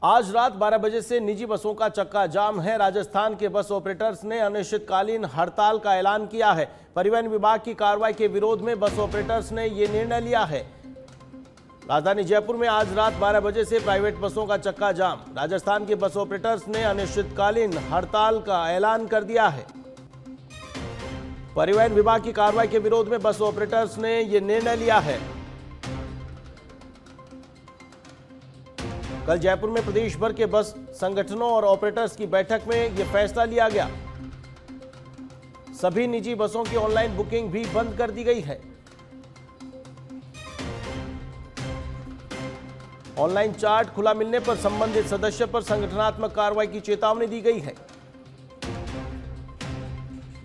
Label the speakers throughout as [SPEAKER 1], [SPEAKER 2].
[SPEAKER 1] आज रात 12 बजे से निजी बसों का चक्का जाम है। राजस्थान के बस ऑपरेटर्स ने अनिश्चितकालीन हड़ताल का ऐलान किया है। परिवहन विभाग की कार्रवाई के विरोध में बस ऑपरेटर्स ने ये निर्णय लिया है। राजधानी जयपुर में आज रात 12 बजे से प्राइवेट बसों का चक्का जाम। राजस्थान के बस ऑपरेटर्स ने अनिश्चितकालीन हड़ताल का ऐलान कर दिया है। परिवहन विभाग की कार्रवाई के विरोध में बस ऑपरेटर्स ने ये निर्णय लिया है। कल जयपुर में प्रदेश भर के बस संगठनों और ऑपरेटर्स की बैठक में यह फैसला लिया गया। सभी निजी बसों की ऑनलाइन बुकिंग भी बंद कर दी गई है। ऑनलाइन चार्ट खुला मिलने पर संबंधित सदस्य पर संगठनात्मक कार्रवाई की चेतावनी दी गई है।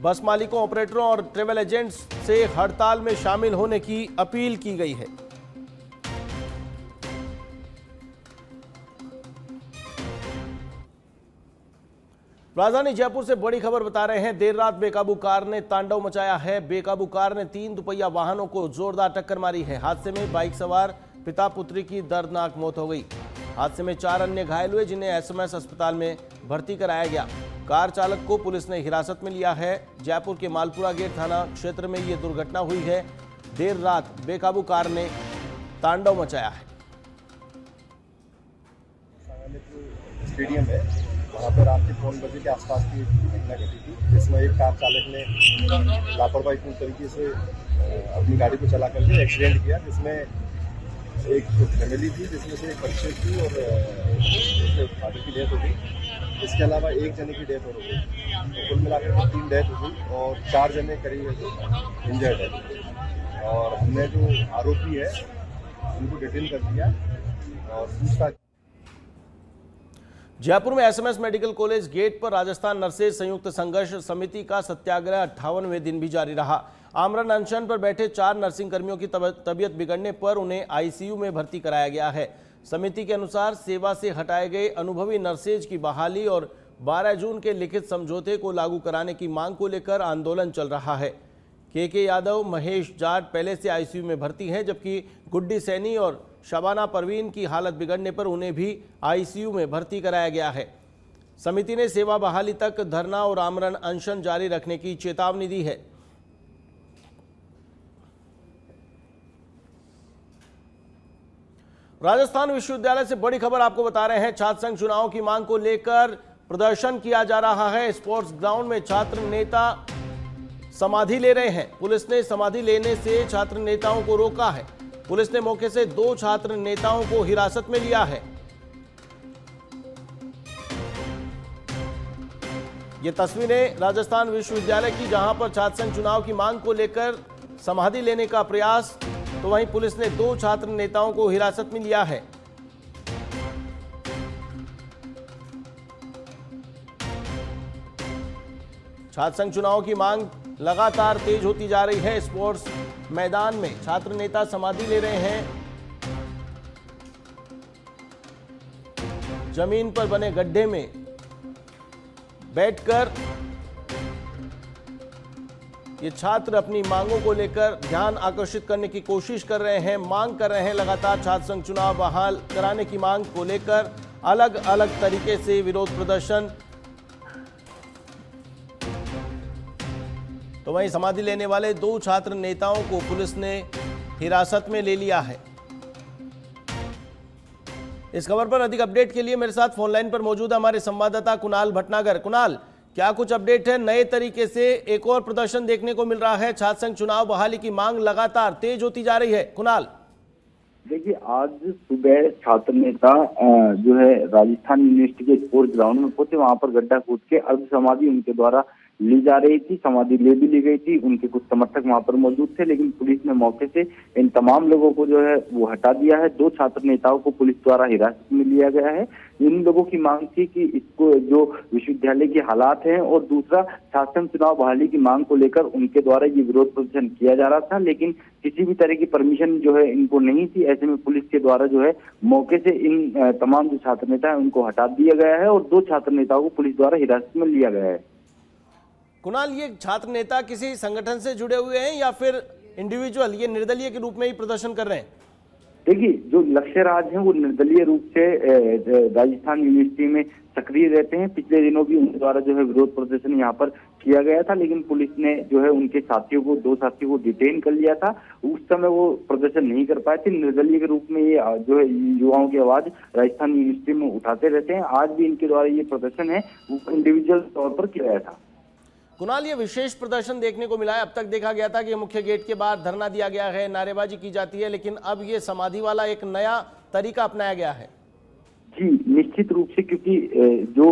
[SPEAKER 1] बस मालिकों, ऑपरेटरों और ट्रैवल एजेंट्स से हड़ताल में शामिल होने की अपील की गई है। राजधानी जयपुर से बड़ी खबर बता रहे हैं। देर रात बेकाबू कार ने तांडव मचाया है। बेकाबू कार ने 3 दुपहिया वाहनों को जोरदार टक्कर मारी है। हादसे में बाइक सवार पिता पुत्री की दर्दनाक मौत हो गई। हादसे में 4 अन्य घायल हुए, जिन्हें एसएमएस अस्पताल में भर्ती कराया गया। कार चालक को पुलिस ने हिरासत में लिया है। जयपुर के मालपुरा गेट थाना क्षेत्र में यह दुर्घटना हुई है। देर रात बेकाबू कार ने तांडव मचाया है।
[SPEAKER 2] स्टेडियम है, वहाँ पर रात के 4 बजे के आसपास की घटना घटी थी, जिसमें एक कार चालक ने लापरवाही पूर्ण तरीके से अपनी गाड़ी को चला करके एक्सीडेंट किया, जिसमें एक फैमिली थी, जिसमें से एक बच्चे थी और उसके फादर की डेथ हो गई। इसके अलावा एक जने की डेथ हो गई, तो कुल मिलाकर 3 डेथ हो गई और 4 जने करीब इंजर्ड है। और हमने जो आरोपी है उनको डिटेन कर दिया और पूछताछ।
[SPEAKER 1] जयपुर में एसएमएस मेडिकल कॉलेज गेट पर राजस्थान नर्सेज संयुक्त संघर्ष समिति का सत्याग्रह 58वें दिन भी जारी रहा। आमरण अनशन पर बैठे 4 नर्सिंग कर्मियों की तबीयत बिगड़ने पर उन्हें आईसीयू में भर्ती कराया गया है। समिति के अनुसार सेवा से हटाए गए अनुभवी नर्सेज की बहाली और 12 जून के लिखित समझौते को लागू कराने की मांग को लेकर आंदोलन चल रहा है। के यादव, महेश जाट पहले से आईसीयू में भर्ती हैं, जबकि गुड्डी सैनी और शबाना परवीन की हालत बिगड़ने पर उन्हें भी आईसीयू में भर्ती कराया गया है। समिति ने सेवा बहाली तक धरना और आमरण अनशन जारी रखने की चेतावनी दी है। राजस्थान विश्वविद्यालय से बड़ी खबर आपको बता रहे हैं। छात्र संघ चुनाव की मांग को लेकर प्रदर्शन किया जा रहा है। स्पोर्ट्स ग्राउंड में छात्र नेता समाधि ले रहे हैं। पुलिस ने समाधि लेने से छात्र नेताओं को रोका है। पुलिस ने मौके से 2 छात्र नेताओं को हिरासत में लिया है। ये तस्वीरें राजस्थान विश्वविद्यालय की, जहां पर छात्र संघ चुनाव की मांग को लेकर समाधि लेने का प्रयास, तो वहीं पुलिस ने 2 छात्र नेताओं को हिरासत में लिया है। छात्र संघ चुनाव की मांग लगातार तेज होती जा रही है। स्पोर्ट्स मैदान में छात्र नेता समाधि ले रहे हैं। जमीन पर बने गड्ढे में बैठकर ये छात्र अपनी मांगों को लेकर ध्यान आकर्षित करने की कोशिश कर रहे हैं। मांग कर रहे हैं लगातार छात्र संघ चुनाव बहाल कराने की मांग को लेकर अलग अलग तरीके से विरोध प्रदर्शन। तो वहीं समाधि लेने वाले 2 छात्र नेताओं को पुलिस ने हिरासत में ले लिया है। इस खबर पर अधिक अपडेट के लिए मेरे साथ फोन लाइन पर मौजूद है हमारे संवाददाता कुणाल भटनागर। कुणाल, क्या कुछ अपडेट है? नए तरीके से एक और प्रदर्शन देखने को मिल रहा है। छात्र संघ चुनाव बहाली की मांग लगातार तेज होती जा रही है। कुणाल,
[SPEAKER 3] देखिए, आज सुबह छात्र नेता जो है राजस्थान यूनिवर्सिटी के स्पोर्ट्स ग्राउंड में पहुंचे। वहां पर गड्ढा कूद के अर्ध समाधि उनके द्वारा ली जा रही थी। समाधि ले भी ली गई थी। उनके कुछ समर्थक वहां पर मौजूद थे, लेकिन पुलिस ने मौके से इन तमाम लोगों को जो है वो हटा दिया है। 2 छात्र नेताओं को पुलिस द्वारा हिरासत में लिया गया है। इन लोगों की मांग थी कि इसको जो विश्वविद्यालय के हालात हैं, और दूसरा छात्र संघ चुनाव बहाली की मांग को लेकर उनके द्वारा ये विरोध प्रदर्शन किया जा रहा था, लेकिन किसी भी तरह की परमिशन जो है इनको नहीं थी। ऐसे में पुलिस के द्वारा जो है मौके से इन तमाम जो छात्र नेता है उनको हटा दिया गया है और 2 छात्र नेताओं को पुलिस द्वारा हिरासत में लिया गया है।
[SPEAKER 1] कुणाल, ये छात्र नेता किसी संगठन से जुड़े हुए हैं या फिर इंडिविजुअल, ये निर्दलीय के रूप में ही प्रदर्शन कर रहे हैं?
[SPEAKER 3] देखिए, जो लक्ष्य राज हैं वो निर्दलीय रूप से राजस्थान यूनिवर्सिटी में सक्रिय रहते हैं। पिछले दिनों भी उनके द्वारा जो है विरोध प्रदर्शन यहाँ पर किया गया था, लेकिन पुलिस ने जो है उनके दो साथियों को डिटेन कर लिया था। उस समय वो प्रदर्शन नहीं कर पाए थे। निर्दलीय के रूप में ये जो है युवाओं की आवाज राजस्थान यूनिवर्सिटी में उठाते रहते हैं। आज भी इनके द्वारा ये प्रदर्शन है वो इंडिविजुअल तौर पर किया गया था।
[SPEAKER 1] कुणाल, ये विशेष प्रदर्शन देखने को मिला है। अब तक देखा गया था कि मुख्य गेट के बाहर धरना दिया गया है, नारेबाजी की जाती है, लेकिन अब ये समाधि वाला एक नया तरीका अपनाया गया है।
[SPEAKER 3] जी, निश्चित रूप से, क्योंकि जो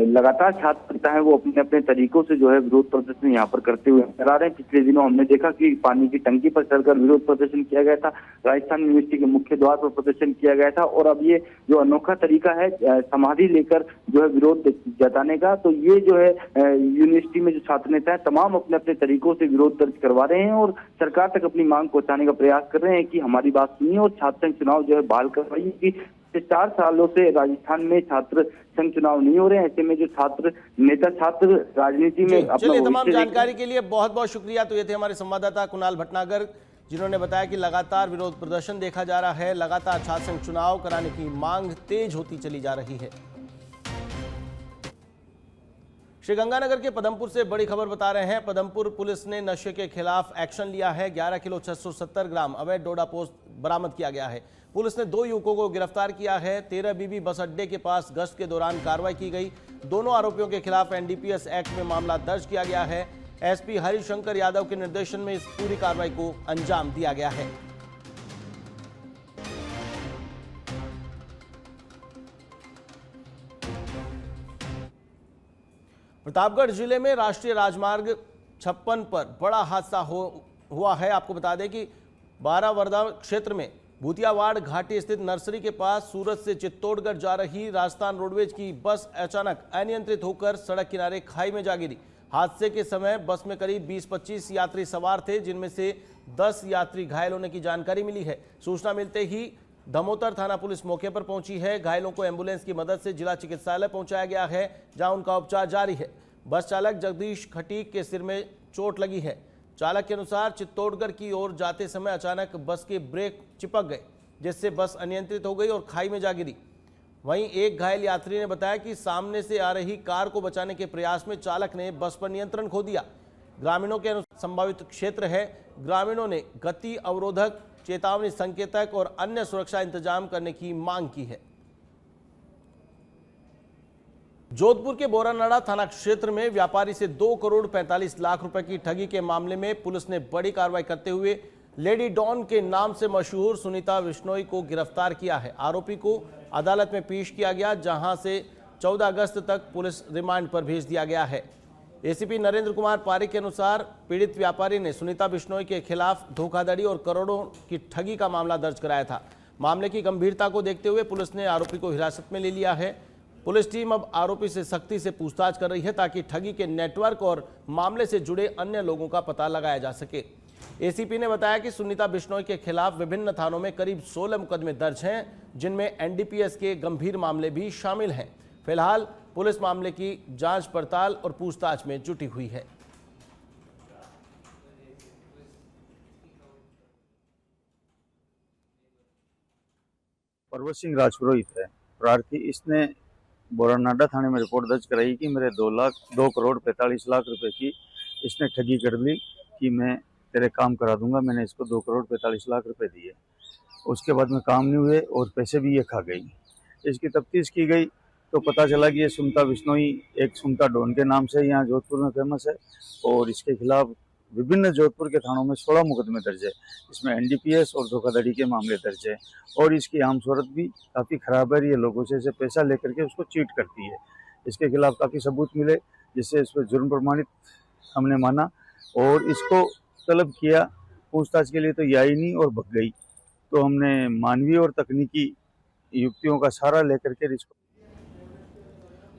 [SPEAKER 3] लगातार छात्र हैं वो अपने अपने तरीकों से जो है विरोध प्रदर्शन यहाँ पर करते हुए नजर आ रहे हैं। पिछले दिनों हमने देखा कि पानी की टंकी पर चढ़कर विरोध प्रदर्शन किया गया था, राजस्थान यूनिवर्सिटी के मुख्य द्वार पर प्रदर्शन किया गया था, और अब ये जो अनोखा तरीका है समाधि लेकर जो है विरोध जताने का, तो ये जो है यूनिवर्सिटी में जो छात्र नेता है तमाम अपने अपने तरीकों से विरोध दर्ज करवा रहे हैं और सरकार तक अपनी मांग पहुंचाने का प्रयास कर रहे हैं कि हमारी बात सुनिए और छात्र संघ चुनाव जो है बहाल करवाइए। कि 4 सालों से राजस्थान में छात्र संघ चुनाव नहीं हो रहे हैं। ऐसे में जो छात्र राजनीति में अपना
[SPEAKER 1] चलिए, तमाम जानकारी के लिए बहुत बहुत शुक्रिया। तो ये थे हमारे संवाददाता कुणाल भटनागर, जिन्होंने बताया कि लगातार विरोध प्रदर्शन देखा जा रहा है, लगातार छात्र संघ चुनाव कराने की मांग तेज होती चली जा रही है। श्रीगंगानगर के पदमपुर से बड़ी खबर बता रहे हैं। पदमपुर पुलिस ने नशे के खिलाफ एक्शन लिया है। 11 किलो 670 ग्राम अवैध डोडा पोस्ट बरामद किया गया है। पुलिस ने 2 युवकों को गिरफ्तार किया है। 13 बीबी बस अड्डे के पास गश्त के दौरान कार्रवाई की गई। दोनों आरोपियों के खिलाफ एनडीपीएस एक्ट में मामला दर्ज किया गया है। एसपी हरिशंकर यादव के निर्देशन में इस पूरी कार्रवाई को अंजाम दिया गया है। प्रतापगढ़ जिले में राष्ट्रीय राजमार्ग 56 पर बड़ा हादसा हुआ है। आपको बता दें कि बारावरदा क्षेत्र में भूतियावाड़ घाटी स्थित नर्सरी के पास सूरत से चित्तौड़गढ़ जा रही राजस्थान रोडवेज की बस अचानक अनियंत्रित होकर सड़क किनारे खाई में जा गिरी। हादसे के समय बस में करीब 20-25 यात्री सवार थे, जिनमें से 10 यात्री घायल होने की जानकारी मिली है। सूचना मिलते ही धमोतर थाना पुलिस मौके पर पहुंची है। घायलों को एम्बुलेंस की मदद से जिला चिकित्सालय पहुंचाया गया है, जहां उनका उपचार जारी है। बस चालक जगदीश खटीक के सिर में चोट लगी है। चालक के अनुसार चित्तौड़गढ़ की ओर जाते समय अचानक बस के ब्रेक चिपक गए, जिससे बस अनियंत्रित हो गई और खाई में जा गिरी। वहीं एक घायल यात्री ने बताया कि सामने से आ रही कार को बचाने के प्रयास में चालक ने बस पर नियंत्रण खो दिया। ग्रामीणों के संभावित क्षेत्र है। ग्रामीणों ने गति अवरोधक, चेतावनी संकेतक और अन्य सुरक्षा इंतजाम करने की मांग की है। जोधपुर के बोरानाड़ा थाना क्षेत्र में व्यापारी से 2 करोड़ 45 लाख रुपए की ठगी के मामले में पुलिस ने बड़ी कार्रवाई करते हुए लेडी डॉन के नाम से मशहूर सुनीता बिश्नोई को गिरफ्तार किया है। आरोपी को अदालत में पेश किया गया, जहां से 14 अगस्त तक पुलिस रिमांड पर भेज दिया गया है। एसीपी नरेंद्र कुमार पारिक के अनुसार पीड़ित व्यापारी ने सुनीता बिश्नोई के खिलाफ धोखाधड़ी और करोड़ों की ठगी का मामला दर्ज कराया था। मामले की गंभीरता को देखते हुए पुलिस ने आरोपी को हिरासत में ले लिया है। पुलिस टीम अब आरोपी से सख्ती से पूछताछ कर रही है, ताकि ठगी के नेटवर्क और मामले से जुड़े अन्य लोगों का पता लगाया जा सके। एसीपी ने बताया कि सुनीता बिश्नोई के खिलाफ विभिन्न थानों में करीब 16 मुकदमे दर्ज हैं, जिनमें एनडीपीएस के गंभीर मामले भी शामिल हैं। फिलहाल पुलिस मामले की जांच पड़ताल और पूछताछ में जुटी हुई है।
[SPEAKER 4] पर्वत सिंह राजपुरोहित है प्रार्थी। इसने बोरानाडा थाने में रिपोर्ट दर्ज कराई कि मेरे 2 करोड़ 45 लाख रुपए की इसने ठगी कर ली कि मैं तेरे काम करा दूंगा। मैंने इसको 2 करोड़ 45 लाख रुपए दिए। उसके बाद में काम नहीं हुए और पैसे भी ये खा गई। इसकी तफ्तीश की गई तो पता चला कि ये सुनीता बिश्नोई एक सुनीता डॉन के नाम से यहाँ जोधपुर में फेमस है और इसके खिलाफ विभिन्न जोधपुर के थानों में 16 मुकदमे दर्ज है। इसमें एनडीपीएस और धोखाधड़ी के मामले दर्ज है और इसकी आम सूरत भी काफ़ी खराब है। ये लोगों से पैसा लेकर के उसको चीट करती है। इसके खिलाफ काफ़ी सबूत मिले, जिससे इस पर जुर्म प्रमाणित हमने माना और इसको तलब किया पूछताछ के लिए, तो ये आई नहीं और भग गई। तो हमने मानवीय और तकनीकी युक्तियों का सहारा लेकर के इसको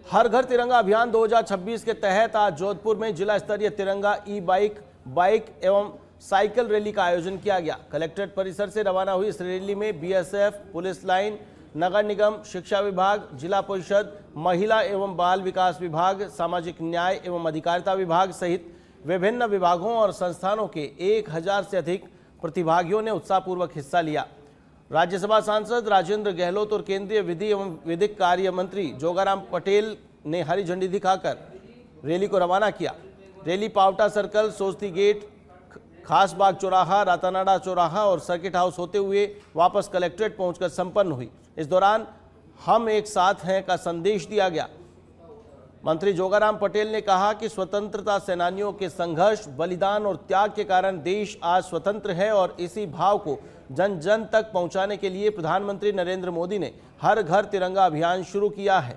[SPEAKER 1] हर घर तिरंगा अभियान 2026 के तहत आज जोधपुर में जिला स्तरीय तिरंगा बाइक एवं साइकिल रैली का आयोजन किया गया। कलेक्ट्रेट परिसर से रवाना हुई इस रैली में बीएसएफ, पुलिस लाइन, नगर निगम, शिक्षा विभाग, जिला परिषद, महिला एवं बाल विकास विभाग, सामाजिक न्याय एवं अधिकारिता विभाग सहित विभिन्न विभागों और संस्थानों के 1000 से अधिक प्रतिभागियों ने उत्साहपूर्वक हिस्सा लिया। राज्यसभा सांसद राजेंद्र गहलोत और केंद्रीय विधि एवं विधिक कार्य मंत्री जोगाराम पटेल ने हरी झंडी दिखाकर रैली को रवाना किया। रैली पावटा सर्कल, सोस्ती गेट, खासबाग चौराहा, रातानाडा चौराहा और सर्किट हाउस होते हुए वापस कलेक्ट्रेट पहुंचकर संपन्न हुई। इस दौरान हम एक साथ हैं का संदेश दिया गया। मंत्री जोगाराम पटेल ने कहा कि स्वतंत्रता सेनानियों के संघर्ष, बलिदान और त्याग के कारण देश आज स्वतंत्र है और इसी भाव को जन जन तक पहुंचाने के लिए प्रधानमंत्री नरेंद्र मोदी ने हर घर तिरंगा अभियान शुरू किया है।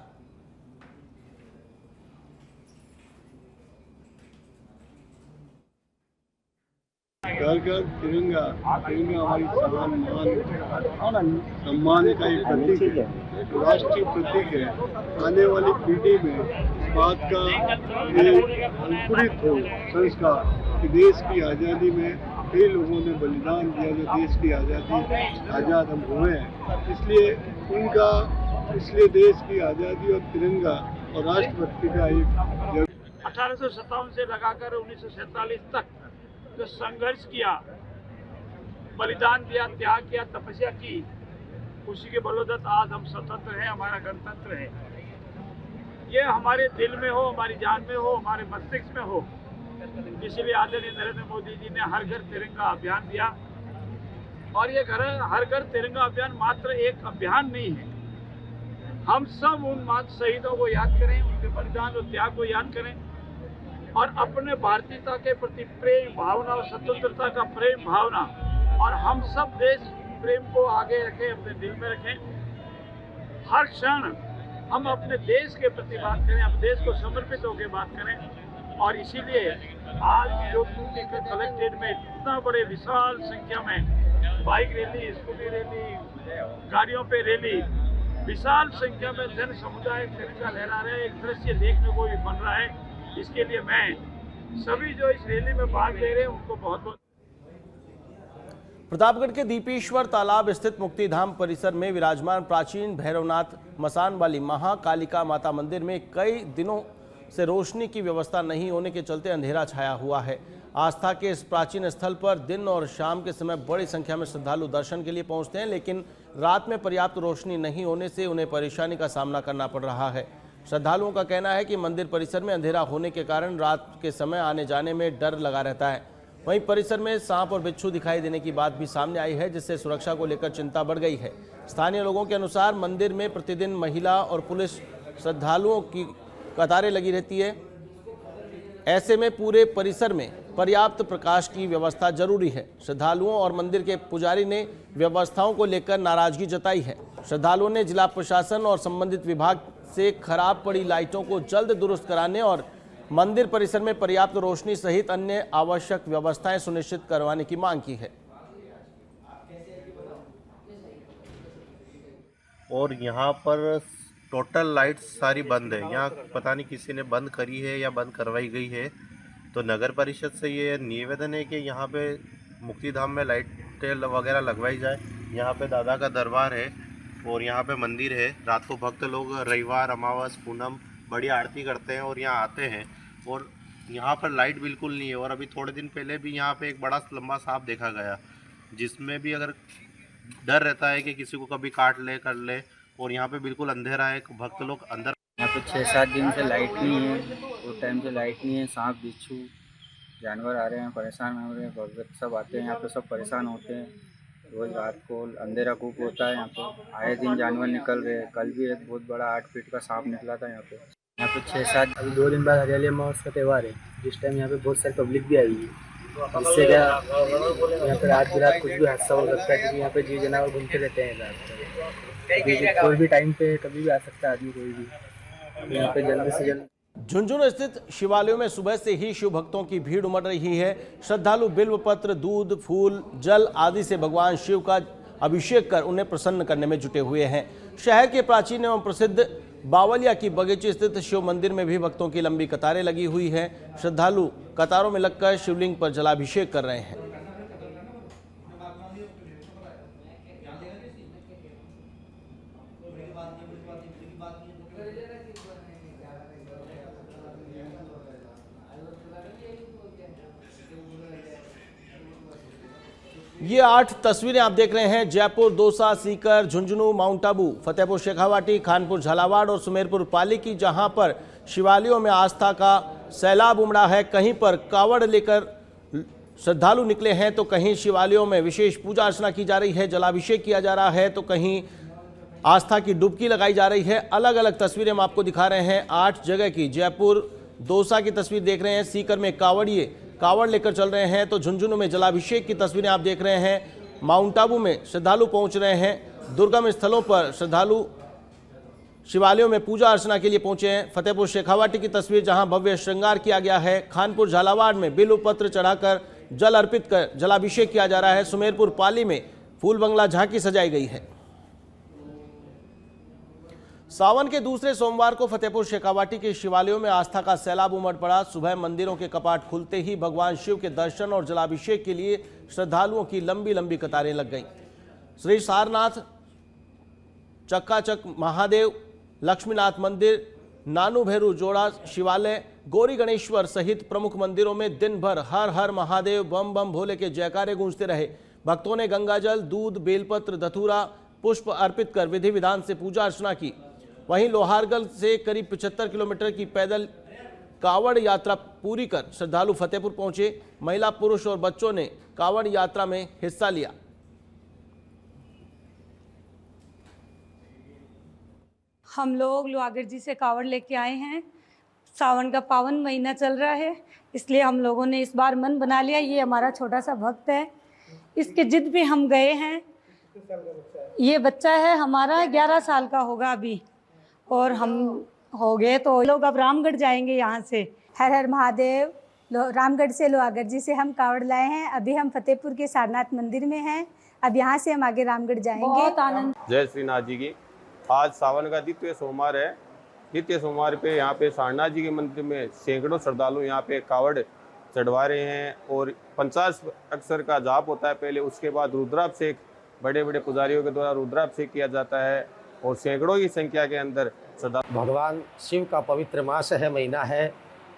[SPEAKER 5] घर घर तिरंगा, तिरंगा हमारी सम्मान का एक प्रतीक है, एक राष्ट्रीय प्रतीक है। आने वाली पीढ़ी में इस बात का अंकुरित हो संस्कार कि देश की आज़ादी में कई लोगों ने बलिदान दिया, जो देश की आज़ादी आज़ाद हम हुए हैं। इसलिए देश की आज़ादी और तिरंगा और राष्ट्रभक्ति का एक
[SPEAKER 6] 1857 से लगाकर 1947 तक जो संघर्ष किया, बलिदान दिया, त्याग किया, तपस्या की, उसी के बलोदत आज हम स्वतंत्र हैं, हमारा गणतंत्र है। ये हमारे दिल में हो, हमारी जान में हो, हमारे मस्तिष्क में हो। इसीलिए आदरणीय नरेंद्र मोदी जी ने हर घर तिरंगा अभियान दिया। और ये हर घर तिरंगा अभियान मात्र एक अभियान नहीं है। हम सब उन शहीदों को याद करें, उनके बलिदान और त्याग को याद करें और अपने भारतीयता के प्रति प्रेम भावना और स्वतंत्रता का प्रेम भावना और हम सब देश प्रेम को आगे रखें, अपने दिल में रखें। हर क्षण हम अपने देश के प्रति बात करें, अपने देश को समर्पित होकर बात करें। और इसीलिए आज जोधपुर के कलेक्ट्रेट में इतना बड़े विशाल संख्या में बाइक रैली, स्कूटी रैली, गाड़ियों पे रैली, विशाल संख्या में जन समुदाय तिरंगा लहरा रहे, एक दृश्य देखने को भी बन रहा है। इसके लिए मैं सभी जो इस रैली में भाग ले रहे हैं उनको बहुत बहुत।
[SPEAKER 1] प्रतापगढ़ के दीपेश्वर तालाब स्थित मुक्तिधाम परिसर में विराजमान प्राचीन भैरवनाथ मसान वाली महाकालिका माता मंदिर में कई दिनों से रोशनी की व्यवस्था नहीं होने के चलते अंधेरा छाया हुआ है। आस्था के इस प्राचीन स्थल पर दिन और शाम के समय बड़ी संख्या में श्रद्धालु दर्शन के लिए पहुंचते हैं, लेकिन रात में पर्याप्त रोशनी नहीं होने से उन्हें परेशानी का सामना करना पड़ रहा है। श्रद्धालुओं का कहना है कि मंदिर परिसर में अंधेरा होने के कारण रात के समय आने जाने में डर लगा रहता है। वहीं परिसर में सांप और बिच्छू दिखाई देने की बात भी सामने आई है, जिससे सुरक्षा को लेकर चिंता बढ़ गई है। स्थानीय लोगों के अनुसार मंदिर में प्रतिदिन महिला और पुलिस श्रद्धालुओं की कतारें लगी रहती है। ऐसे में पूरे परिसर में पर्याप्त प्रकाश की व्यवस्था जरूरी है। श्रद्धालुओं और मंदिर के पुजारी ने व्यवस्थाओं को लेकर नाराजगी जताई है। श्रद्धालुओं ने जिला प्रशासन और संबंधित विभाग से खराब पड़ी लाइटों को जल्द दुरुस्त कराने और मंदिर परिसर में पर्याप्त रोशनी सहित अन्य आवश्यक व्यवस्थाएं सुनिश्चित करवाने की मांग की है।
[SPEAKER 7] और यहाँ पर टोटल लाइट्स सारी बंद है। यहाँ पता नहीं किसी ने बंद करी है या बंद करवाई गई है। तो नगर परिषद से ये निवेदन है कि यहाँ पे मुक्तिधाम में लाइटें वगैरह लगवाई जाए। यहाँ पे दादा का दरबार है और यहाँ पे मंदिर है। रात को भक्त लोग रविवार, अमावस, पूनम बड़ी आरती करते हैं और यहाँ आते हैं। और यहाँ पर लाइट बिल्कुल नहीं है। और अभी थोड़े दिन पहले भी यहाँ पे एक बड़ा लंबा सांप देखा गया, जिसमें भी अगर डर रहता है कि किसी को कभी काट ले कर ले। और यहाँ पे बिल्कुल अंधेरा है, भक्त लोग अंदर।
[SPEAKER 8] यहाँ पे 6-7 दिन से लाइट नहीं है, वो टाइम से लाइट नहीं है। सांप बिच्छू जानवर आ रहे हैं, परेशान हो रहे हैं। भक्त सब आते हैं यहाँ पे, सब परेशान होते हैं। रोज़ रात को अंधेरा खूब होता है यहाँ पे, आए दिन जानवर निकल रहे हैं। कल भी एक बहुत बड़ा 8 फीट का सांप निकला था यहाँ पे 6-7।
[SPEAKER 9] अभी 2 दिन बाद हरियाली अमावस का त्यौहार है, जिस टाइम यहाँ पे बहुत सारी पब्लिक भी आई है, जिससे क्या यहाँ पे रात बिरात कुछ भी हादसा हो सकता है, क्योंकि यहाँ पे जीव जानवर घूमते रहते हैं रात को। कोई भी टाइम पे कभी भी आ सकता है आदमी, कोई भी। यहाँ पे जल्द से जल्द।
[SPEAKER 1] झुंझुनू स्थित शिवालयों में सुबह से ही शिव भक्तों की भीड़ उमड़ रही है। श्रद्धालु बिल्वपत्र, दूध, फूल, जल आदि से भगवान शिव का अभिषेक कर उन्हें प्रसन्न करने में जुटे हुए हैं। शहर के प्राचीन एवं प्रसिद्ध बावलिया की बगीचे स्थित शिव मंदिर में भी भक्तों की लंबी कतारें लगी हुई हैं। श्रद्धालु कतारों में लगकर शिवलिंग पर जलाभिषेक कर रहे हैं। ये 8 तस्वीरें आप देख रहे हैं जयपुर, दौसा, सीकर, झुंझुनू, माउंट आबू, फतेहपुर शेखावाटी, खानपुर झालावाड़ और सुमेरपुर पाली की, जहां पर शिवालयों में आस्था का सैलाब उमड़ा है। कहीं पर कावड़ लेकर श्रद्धालु निकले हैं तो कहीं शिवालयों में विशेष पूजा अर्चना की जा रही है, जलाभिषेक किया जा रहा है तो कहीं आस्था की डुबकी लगाई जा रही है। अलग अलग तस्वीरें हम आपको दिखा रहे हैं 8 जगह की। जयपुर, दौसा की तस्वीर देख रहे हैं, सीकर में कावड़िए कावड़ लेकर चल रहे हैं तो झुंझुनू में जलाभिषेक की तस्वीरें आप देख रहे हैं। माउंट आबू में श्रद्धालु पहुंच रहे हैं, दुर्गम स्थलों पर श्रद्धालु शिवालयों में पूजा अर्चना के लिए पहुंचे हैं। फतेहपुर शेखावाटी की तस्वीर जहां भव्य श्रृंगार किया गया है। खानपुर झालावाड़ में बिल्व पत्र चढ़ाकर जल अर्पित कर जलाभिषेक किया जा रहा है। सुमेरपुर पाली में फूल बंगला झांकी सजाई गई है। सावन के दूसरे सोमवार को फतेहपुर शेखावाटी के शिवालयों में आस्था का सैलाब उमड़ पड़ा। सुबह मंदिरों के कपाट खुलते ही भगवान शिव के दर्शन और जलाभिषेक के लिए श्रद्धालुओं की लंबी लंबी कतारें लग गईं। श्री सारनाथ, चक्काचक महादेव, लक्ष्मीनाथ मंदिर, नानू भैरू जोड़ा शिवालय, गौरी गणेश्वर सहित प्रमुख मंदिरों में दिन भर हर हर महादेव, बम बम भोले के जयकारे गूंजते रहे। भक्तों ने गंगाजल, दूध, बेलपत्र, धतूरा, पुष्प अर्पित कर विधि विधान से पूजा अर्चना की। वहीं लोहारगढ़ से करीब 75 किलोमीटर की पैदल कावड़ यात्रा पूरी कर श्रद्धालु फतेहपुर पहुंचे। महिला, पुरुष और बच्चों ने कावड़ यात्रा में हिस्सा लिया।
[SPEAKER 10] हम लोग लोहागढ़ जी से कावड़ लेके आए हैं। सावन का पावन महीना चल रहा है, इसलिए हम लोगों ने इस बार मन बना लिया। ये हमारा छोटा सा भक्त है, इसके जिद पे हम गए हैं। ये बच्चा है हमारा, 11 साल का होगा अभी, और हम हो गए तो लोग अब रामगढ़ जाएंगे यहाँ से।
[SPEAKER 11] हर हर महादेव। रामगढ़ से लोहागढ़ जी से हम कावड़ लाए हैं। अभी हम फतेहपुर के सारनाथ मंदिर में हैं। अब यहाँ से हम आगे रामगढ़ जाएंगे।
[SPEAKER 10] बहुत आनंद।
[SPEAKER 12] जय श्रीनाथ जी की। आज सावन का द्वितीय सोमवार है। द्वितीय सोमवार पे यहाँ पे सारनाथ जी के मंदिर में सैकड़ों श्रद्धालु यहाँ पे कावड़ चढ़वा रहे हैं और 50 अक्षर का जाप होता है पहले, उसके बाद रुद्राभिषेक बड़े बड़े पुजारियों के द्वारा रुद्राभिषेक किया जाता है और सैकड़ों की संख्या के अंदर श्रद्धालु।
[SPEAKER 13] भगवान शिव का पवित्र मास है, महीना है,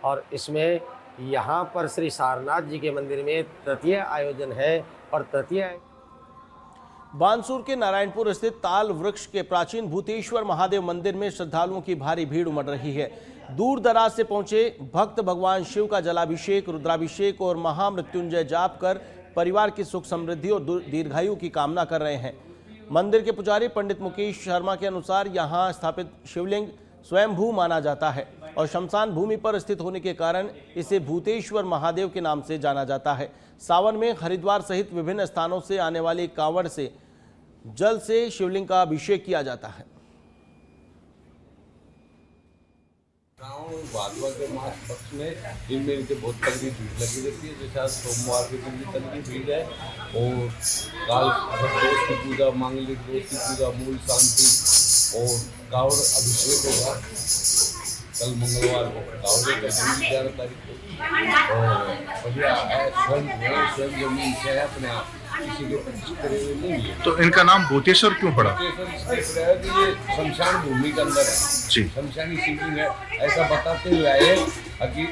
[SPEAKER 13] और इसमें यहाँ पर श्री सारनाथ जी के मंदिर में तृतीय आयोजन है। और तृतीय
[SPEAKER 1] बानसूर के नारायणपुर स्थित ताल वृक्ष के प्राचीन भूतेश्वर महादेव मंदिर में श्रद्धालुओं की भारी भीड़ उमड़ रही है। दूर दराज से पहुंचे भक्त भगवान शिव का जलाभिषेक, रुद्राभिषेक और महामृत्युंजय जाप कर परिवार की सुख समृद्धि और दीर्घायु की कामना कर रहे हैं। मंदिर के पुजारी पंडित मुकेश शर्मा के अनुसार यहां स्थापित शिवलिंग स्वयंभू माना जाता है और शमशान भूमि पर स्थित होने के कारण इसे भूतेश्वर महादेव के नाम से जाना जाता है। सावन में हरिद्वार सहित विभिन्न स्थानों से आने वाली कांवड़ से जल से शिवलिंग का अभिषेक किया जाता है।
[SPEAKER 14] भादवा के मास पक्ष में दिन में इनके बहुत तगड़ी भीड़ लगी रहती है। जैसे आज सोमवार के दिन भी तगड़ी भीड़ है और काल दोष की पूजा, मांगलिक दोष की पूजा, मूल शांति और कावड़ अभिषेक होगा कल मंगलवार को। कावड़ का 11 तारीख को और बढ़िया है। स्वयं जमीन से है अपने आप, किसी के करे हुए नहीं है।
[SPEAKER 15] तो इनका नाम भूतेश्वर क्यों पड़ा?
[SPEAKER 14] भूतेश्वर इसलिए पड़ा कि ये शमशान भूमि के अंदर है जी, शमशानी शिवलिंग है, ऐसा बताते हुए आए कि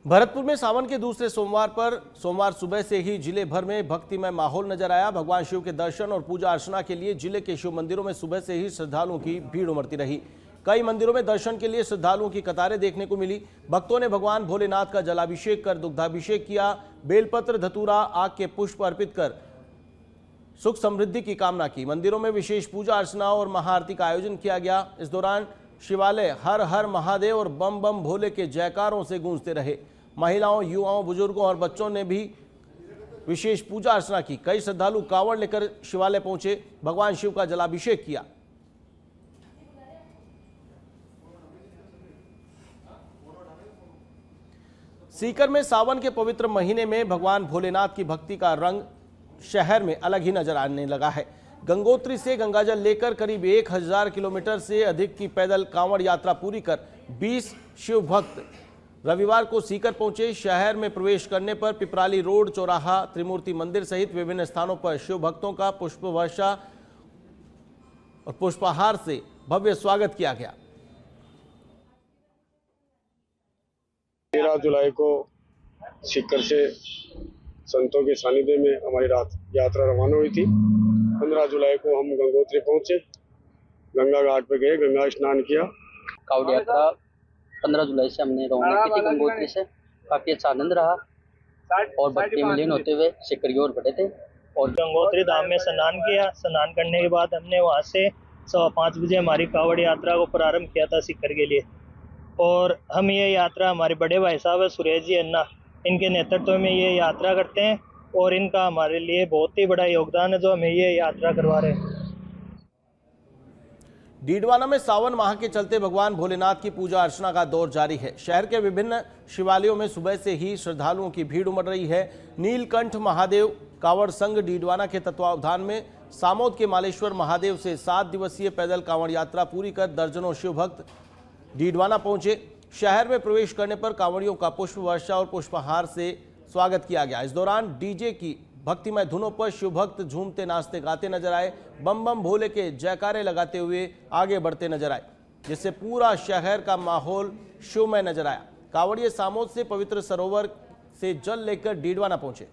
[SPEAKER 1] भरतपुर में सावन के दूसरे सोमवार पर सोमवार सुबह से ही जिले भर में भक्तिमय माहौल नजर आया। भगवान शिव के दर्शन और पूजा अर्चना के लिए जिले के शिव मंदिरों में सुबह से ही श्रद्धालुओं की भीड़ उमड़ती रही। कई मंदिरों में दर्शन के लिए श्रद्धालुओं की कतारें देखने को मिली। भक्तों ने भगवान भोलेनाथ का जलाभिषेक कर दुग्धाभिषेक किया, बेलपत्र, धतूरा, आग के पुष्प अर्पित कर सुख समृद्धि की कामना की। मंदिरों में विशेष पूजा अर्चना और महाआरती का आयोजन किया गया। इस दौरान शिवालय हर हर महादेव और बम बम भोले के जयकारों से गूंजते रहे। महिलाओं, युवाओं, बुजुर्गों और बच्चों ने भी विशेष पूजा अर्चना की। कई श्रद्धालु कांवड़ लेकर शिवालय पहुंचे, भगवान शिव का जलाभिषेक किया। सीकर में सावन के पवित्र महीने में भगवान भोलेनाथ की भक्ति का रंग शहर में अलग ही नजर आने लगा है। गंगोत्री से गंगाजल लेकर करीब 1000 किलोमीटर से अधिक की पैदल कांवड़ यात्रा पूरी कर 20 शिव भक्त रविवार को सीकर पहुंचे। शहर में प्रवेश करने पर पिपराली रोड, चौराहा, त्रिमूर्ति मंदिर सहित विभिन्न स्थानों पर शिव भक्तों का पुष्प वर्षा और पुष्पहार से भव्य स्वागत किया गया।
[SPEAKER 5] 13 जुलाई को सीकर से संतों के सानिध्य में हमारी यात्रा रवाना हुई थी। 15 जुलाई को हम गंगोत्री पहुंचे, गंगा घाट पे गए, गंगा स्नान किया।
[SPEAKER 16] कावड़ यात्रा 15 जुलाई से हमने रवाना की थी गंगोत्री से। काफी अच्छा आनंद रहा और भक्ति में लीन होते हुए सिकर की ओर बढ़े थे और
[SPEAKER 17] गंगोत्री धाम में स्नान किया। स्नान करने के बाद हमने वहाँ से 5:15 बजे हमारी कावड़ यात्रा को प्रारंभ किया था सीकर के लिए। और हम ये यात्रा, हमारे बड़े भाई साहब है सुरेश जी अन्ना, इनके नेतृत्व में ये यात्रा करते हैं और इनका हमारे लिए बहुत ही बड़ा योगदान है जो हमें ये यात्रा करवा रहे हैं।
[SPEAKER 1] डीडवाना में सावन माह के चलते भगवान भोलेनाथ की पूजा अर्चना का दौर जारी है। शहर के विभिन्न शिवालयों में सुबह से ही श्रद्धालुओं की भीड़ उमड़ रही है। नीलकंठ महादेव कांवड़ संघ डीडवाना के तत्वावधान में सामोद के मालेश्वर महादेव से 7 दिवसीय पैदल कांवड़ यात्रा पूरी कर दर्जनों शिव भक्त डीडवाना पहुंचे। शहर में प्रवेश करने पर कांवड़ियों का पुष्प वर्षा और पुष्पहार से स्वागत किया गया। इस दौरान डीजे की भक्तिमय धुनों पर शिव भक्त झूमते नाचते गाते नजर आए, बम बम भोले के जयकारे लगाते हुए आगे बढ़ते नजर आए, जिससे पूरा शहर का माहौल शिवमय नजर आया। कांवड़िए सामोद से पवित्र सरोवर से जल लेकर डीडवाना पहुंचे।